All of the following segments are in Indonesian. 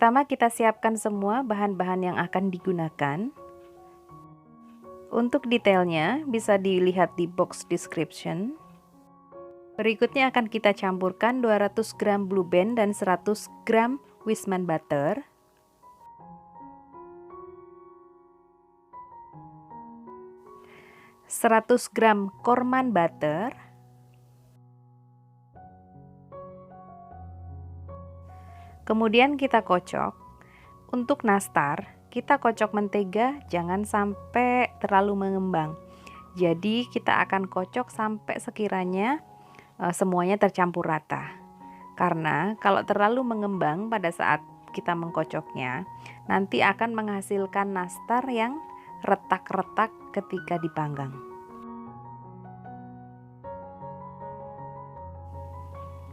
Pertama, kita siapkan semua bahan-bahan yang akan digunakan. Untuk detailnya bisa dilihat di box description. Berikutnya akan kita campurkan 200 gram Blue Band dan 100 gram Wisman butter. Seratus gram Korman butter. Kemudian kita kocok. Untuk nastar, kita kocok mentega jangan sampai terlalu mengembang. Jadi kita akan kocok sampai sekiranya semuanya tercampur rata. Karena kalau terlalu mengembang pada saat kita mengkocoknya, nanti akan menghasilkan nastar yang retak-retak ketika dipanggang.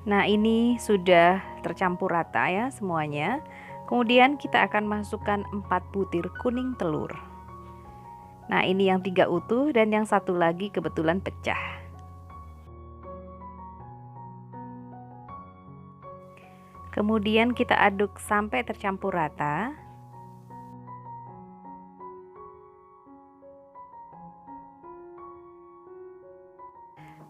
Nah, ini sudah tercampur rata ya semuanya. Kemudian kita akan masukkan 4 butir kuning telur. Nah, ini yang 3 utuh dan yang satu lagi kebetulan pecah. Kemudian kita aduk sampai tercampur rata.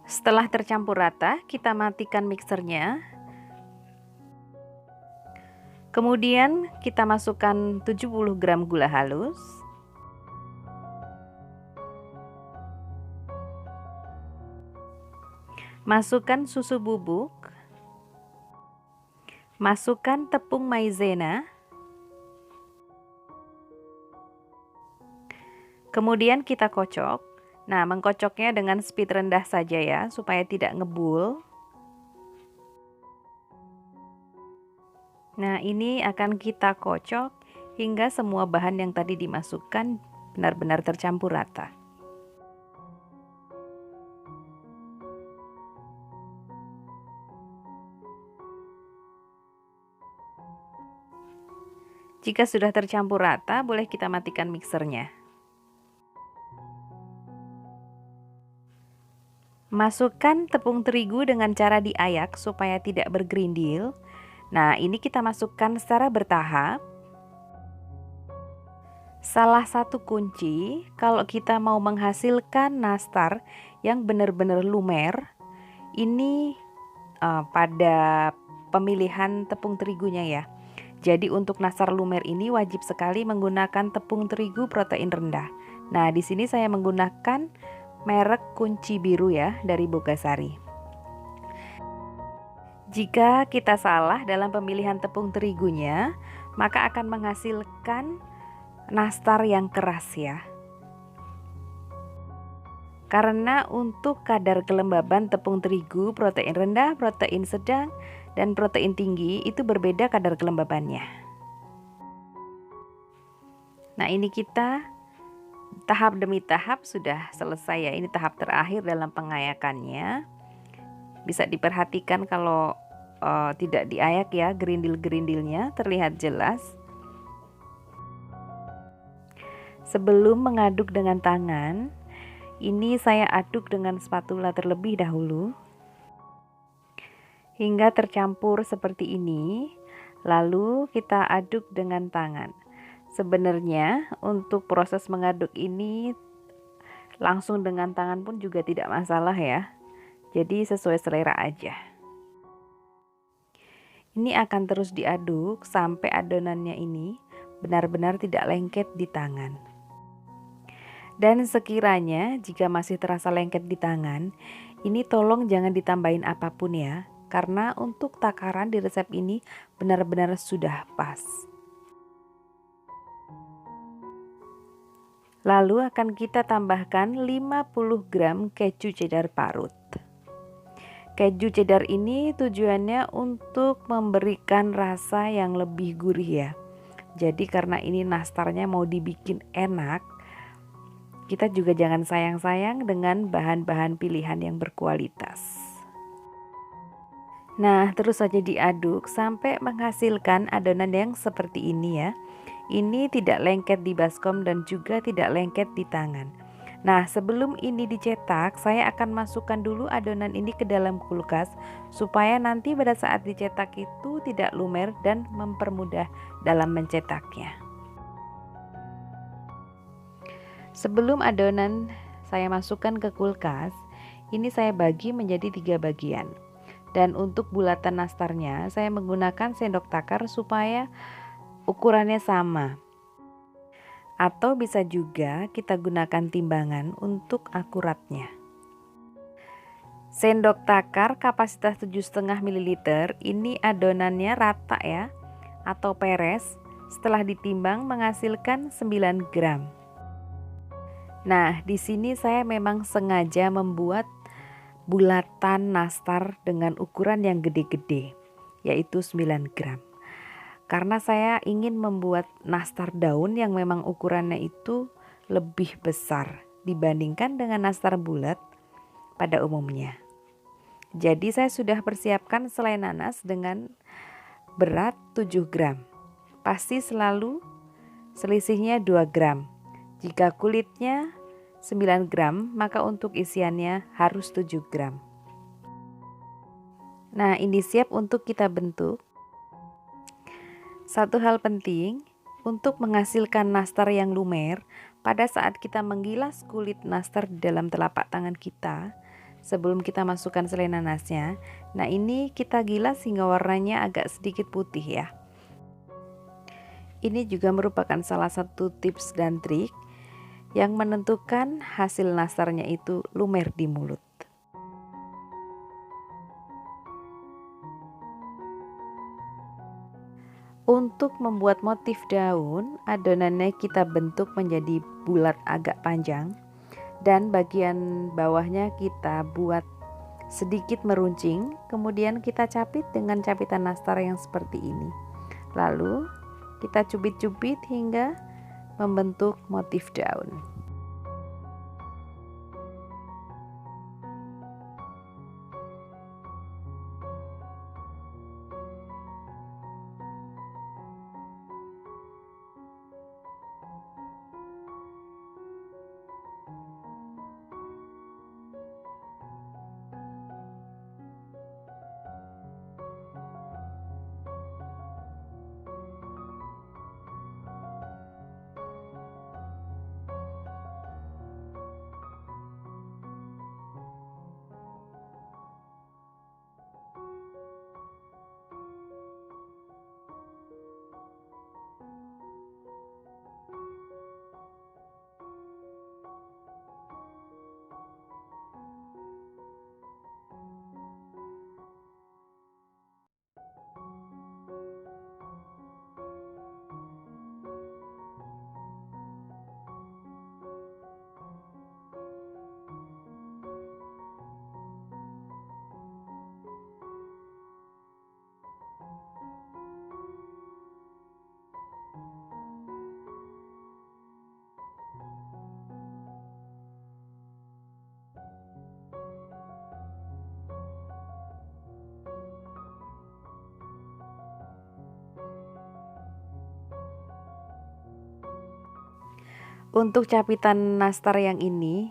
Setelah tercampur rata, kita matikan mixernya. Kemudian kita masukkan 70 gram gula halus. Masukkan susu bubuk. Masukkan tepung maizena. Kemudian kita kocok. Nah, mengkocoknya dengan speed rendah saja ya, supaya tidak ngebul. Nah, ini akan kita kocok hingga semua bahan yang tadi dimasukkan benar-benar tercampur rata. Jika sudah tercampur rata, boleh kita matikan mixernya. Masukkan tepung terigu dengan cara diayak supaya tidak bergerindil. Nah, ini kita masukkan secara bertahap. Salah satu kunci kalau kita mau menghasilkan nastar yang benar-benar lumer, ini pada pemilihan tepung terigunya ya. Jadi untuk nastar lumer ini wajib sekali menggunakan tepung terigu protein rendah. Nah, di sini saya menggunakan merek kunci biru ya dari Bogasari. Jika kita salah dalam pemilihan tepung terigunya, maka akan menghasilkan nastar yang keras ya. Karena untuk kadar kelembaban tepung terigu protein rendah, protein sedang, dan protein tinggi itu berbeda kadar kelembabannya. Nah, ini kita tahap demi tahap sudah selesai ya. Ini tahap terakhir dalam pengayakannya. Bisa diperhatikan kalau tidak diayak ya, gerindil-gerindilnya terlihat jelas. Sebelum mengaduk dengan tangan, ini saya aduk dengan spatula terlebih dahulu hingga tercampur seperti ini. Lalu kita aduk dengan tangan. Sebenarnya untuk proses mengaduk ini langsung dengan tangan pun juga tidak masalah ya. Jadi sesuai selera aja. Ini akan terus diaduk sampai adonannya ini benar-benar tidak lengket di tangan. Dan sekiranya jika masih terasa lengket di tangan, ini tolong jangan ditambahin apapun ya. Karena untuk takaran di resep ini benar-benar sudah pas. Lalu akan kita tambahkan 50 gram keju cheddar parut. Keju cheddar ini tujuannya untuk memberikan rasa yang lebih gurih ya. Jadi karena ini nastarnya mau dibikin enak, kita juga jangan sayang-sayang dengan bahan-bahan pilihan yang berkualitas. Nah, terus saja diaduk sampai menghasilkan adonan yang seperti ini ya. Ini tidak lengket di baskom dan juga tidak lengket di tangan. Nah, sebelum ini dicetak, saya akan masukkan dulu adonan ini ke dalam kulkas supaya nanti pada saat dicetak itu tidak lumer dan mempermudah dalam mencetaknya. Sebelum adonan saya masukkan ke kulkas, ini saya bagi menjadi 3 bagian. Dan untuk bulatan nastarnya saya menggunakan sendok takar supaya ukurannya sama. Atau bisa juga kita gunakan timbangan untuk akuratnya. Sendok takar kapasitas 7,5 ml ini adonannya rata ya, atau peres, setelah ditimbang menghasilkan 9 gram. Nah, di sini saya memang sengaja membuat bulatan nastar dengan ukuran yang gede-gede, yaitu 9 gram. Karena saya ingin membuat nastar daun yang memang ukurannya itu lebih besar dibandingkan dengan nastar bulat pada umumnya. Jadi saya sudah persiapkan selai nanas dengan berat 7 gram. Pasti selalu selisihnya 2 gram. Jika kulitnya 9 gram, maka untuk isiannya harus 7 gram. Nah, ini siap untuk kita bentuk. Satu hal penting, untuk menghasilkan nastar yang lumer, pada saat kita menggilas kulit nastar di dalam telapak tangan kita, sebelum kita masukkan selai nanasnya, nah ini kita gilas hingga warnanya agak sedikit putih ya. Ini juga merupakan salah satu tips dan trik yang menentukan hasil nastarnya itu lumer di mulut. Untuk membuat motif daun, adonannya kita bentuk menjadi bulat agak panjang dan bagian bawahnya kita buat sedikit meruncing, kemudian kita capit dengan capitan nastar yang seperti ini. Lalu kita cubit-cubit hingga membentuk motif daun. Untuk capitan nastar yang ini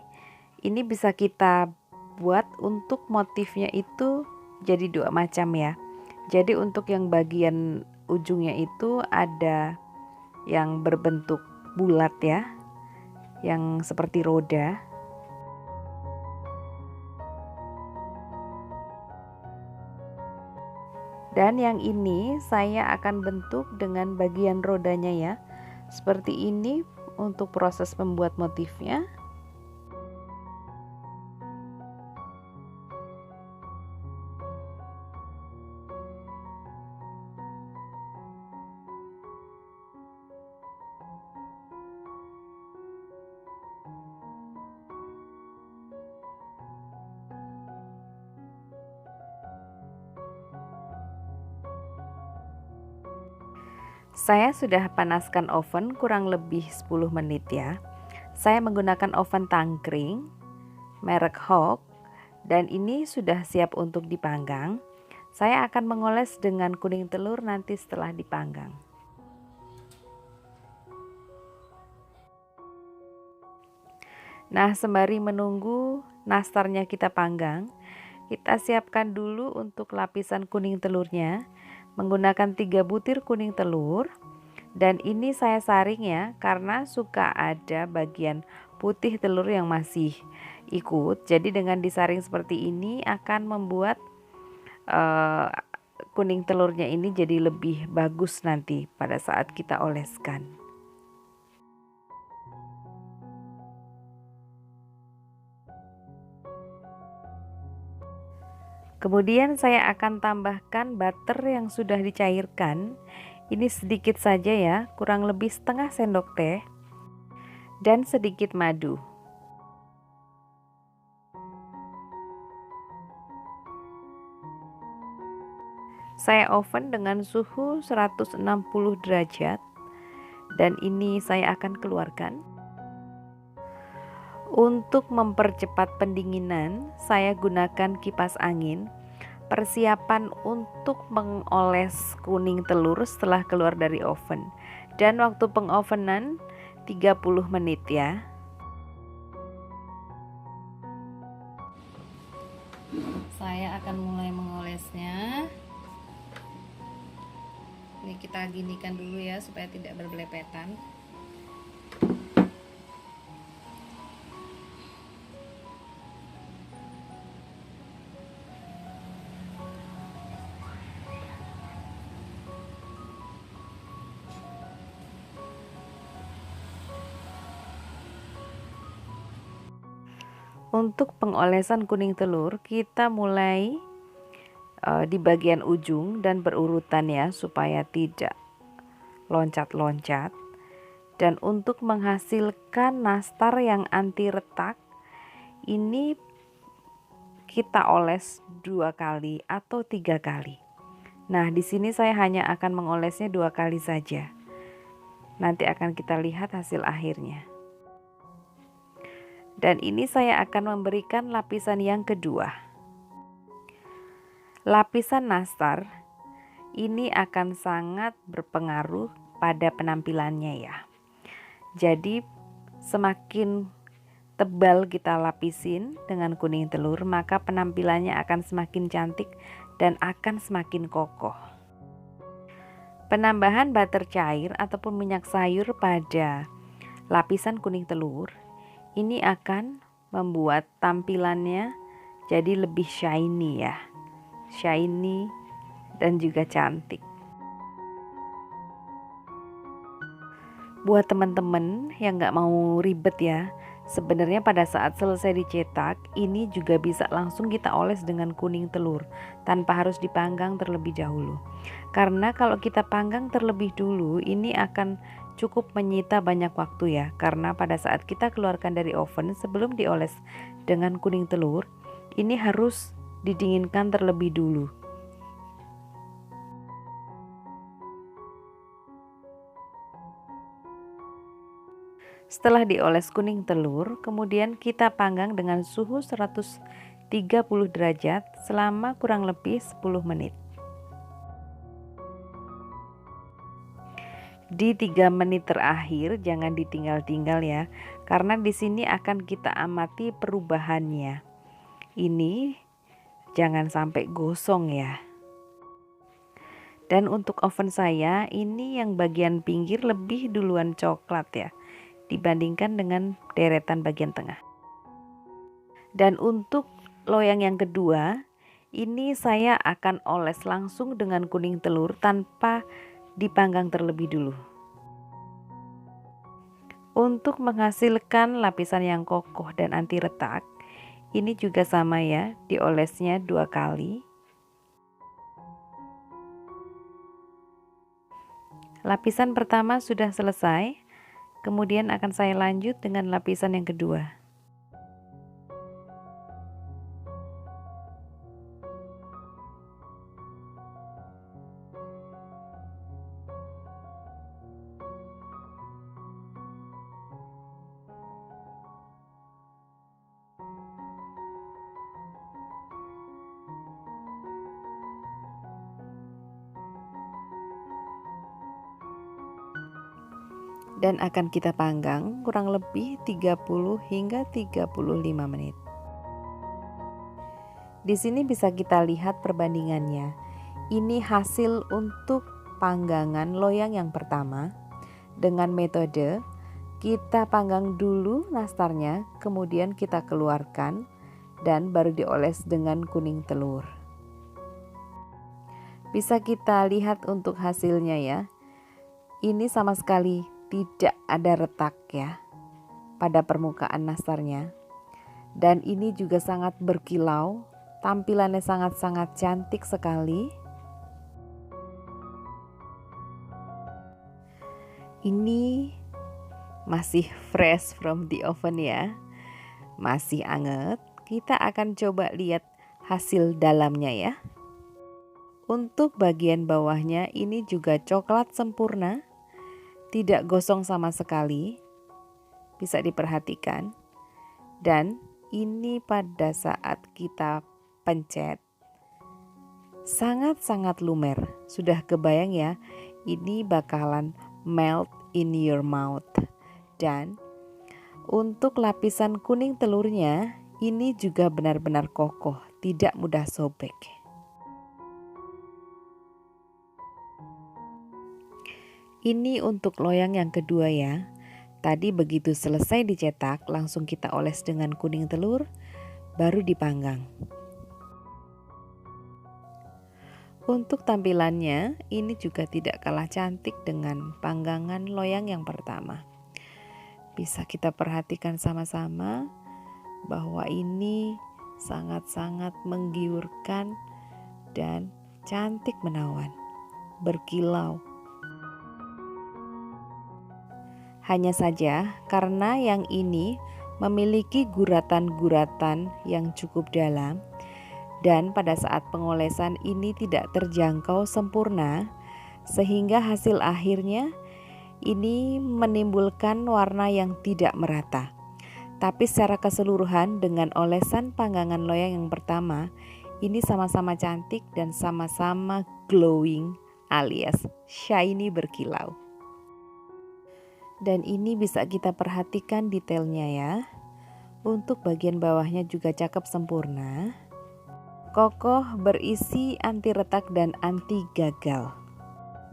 bisa kita buat untuk motifnya itu jadi 2 macam ya. Jadi untuk yang bagian ujungnya itu ada yang berbentuk bulat ya, yang seperti roda. Dan yang ini saya akan bentuk dengan bagian rodanya ya. Seperti ini untuk proses membuat motifnya. Saya sudah panaskan oven kurang lebih 10 menit ya. Saya menggunakan oven tangkring merek Hock dan ini sudah siap untuk dipanggang. Saya akan mengoles dengan kuning telur nanti setelah dipanggang. Nah, sembari menunggu nastarnya kita panggang, kita siapkan dulu untuk lapisan kuning telurnya. Menggunakan 3 butir kuning telur, Dan ini saya saring ya, karena suka ada bagian putih telur yang masih ikut. Jadi dengan disaring seperti ini akan membuat kuning telurnya ini jadi lebih bagus nanti pada saat kita oleskan. Kemudian saya akan tambahkan butter yang sudah dicairkan. Ini sedikit saja ya, kurang lebih setengah sendok teh, dan sedikit madu. Saya oven dengan suhu 160 derajat, dan ini saya akan keluarkan. Untuk mempercepat pendinginan, saya gunakan kipas angin. Persiapan untuk mengoles kuning telur setelah keluar dari oven. Dan waktu pengovenan 30 menit ya. Saya akan mulai mengolesnya. Ini kita ginikan dulu ya supaya tidak berbelepetan. Untuk pengolesan kuning telur, kita mulai di bagian ujung dan berurutan ya, supaya tidak loncat-loncat. Dan untuk menghasilkan nastar yang anti retak, ini kita oles 2 kali atau 3 kali. Nah, di sini saya hanya akan mengolesnya 2 kali saja. Nanti akan kita lihat hasil akhirnya. Dan ini saya akan memberikan lapisan yang kedua. Lapisan nastar ini akan sangat berpengaruh pada penampilannya ya. Jadi semakin tebal kita lapisin dengan kuning telur, maka penampilannya akan semakin cantik dan akan semakin kokoh. Penambahan butter cair ataupun minyak sayur pada lapisan kuning telur ini akan membuat tampilannya jadi lebih shiny ya, shiny dan juga cantik. Buat teman-teman yang nggak mau ribet ya, sebenarnya pada saat selesai dicetak, ini juga bisa langsung kita oles dengan kuning telur tanpa harus dipanggang terlebih dahulu. Karena kalau kita panggang terlebih dulu, ini akan cukup menyita banyak waktu ya. Karena pada saat kita keluarkan dari oven sebelum dioles dengan kuning telur, ini harus didinginkan terlebih dulu. Setelah dioles kuning telur, kemudian kita panggang dengan suhu 130 derajat selama kurang lebih 10 menit. Di 3 menit terakhir jangan ditinggal-tinggal ya, karena di sini akan kita amati perubahannya. Ini jangan sampai gosong ya. Dan untuk oven saya, ini yang bagian pinggir lebih duluan coklat ya, dibandingkan dengan deretan bagian tengah. Dan untuk loyang yang kedua, ini saya akan oles langsung dengan kuning telur tanpa dipanggang terlebih dulu. Untuk menghasilkan lapisan yang kokoh dan anti retak, ini juga sama ya, diolesnya 2 kali. Lapisan pertama sudah selesai, kemudian akan saya lanjut dengan lapisan yang kedua. Dan akan kita panggang kurang lebih 30 hingga 35 menit. Di sini bisa kita lihat perbandingannya. Ini hasil untuk panggangan loyang yang pertama dengan metode kita panggang dulu nastarnya, kemudian kita keluarkan dan baru dioles dengan kuning telur. Bisa kita lihat untuk hasilnya ya. Ini sama sekali tidak ada retak ya pada permukaan nastarnya. Dan ini juga sangat berkilau, tampilannya sangat-sangat cantik sekali. Ini masih fresh from the oven ya, masih anget. Kita akan coba lihat hasil dalamnya ya. Untuk bagian bawahnya ini juga coklat sempurna, tidak gosong sama sekali, bisa diperhatikan. Dan ini pada saat kita pencet sangat-sangat lumer. Sudah kebayang ya, ini bakalan melt in your mouth. Dan untuk lapisan kuning telurnya ini juga benar-benar kokoh, tidak mudah sobek. Ini untuk loyang yang kedua ya. Tadi begitu selesai dicetak langsung kita oles dengan kuning telur, baru dipanggang. Untuk tampilannya ini juga tidak kalah cantik dengan panggangan loyang yang pertama. Bisa kita perhatikan sama-sama bahwa ini sangat-sangat menggiurkan dan cantik menawan, berkilau. Hanya saja karena yang ini memiliki guratan-guratan yang cukup dalam dan pada saat pengolesan ini tidak terjangkau sempurna, sehingga hasil akhirnya ini menimbulkan warna yang tidak merata. Tapi secara keseluruhan dengan olesan panggangan loyang yang pertama, ini sama-sama cantik dan sama-sama glowing alias shiny berkilau. Dan ini bisa kita perhatikan detailnya ya. Untuk bagian bawahnya juga cakep sempurna. Kokoh, berisi, anti retak dan anti gagal.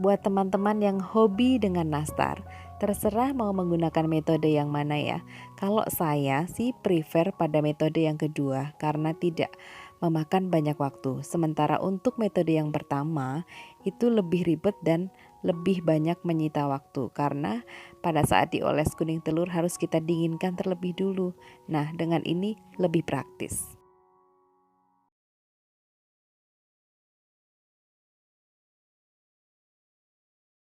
Buat teman-teman yang hobi dengan nastar, terserah mau menggunakan metode yang mana ya. Kalau saya sih prefer pada metode yang kedua karena tidak memakan banyak waktu. Sementara untuk metode yang pertama itu lebih ribet dan lebih banyak menyita waktu karena pada saat dioles kuning telur harus kita dinginkan terlebih dulu. Nah, dengan ini lebih praktis.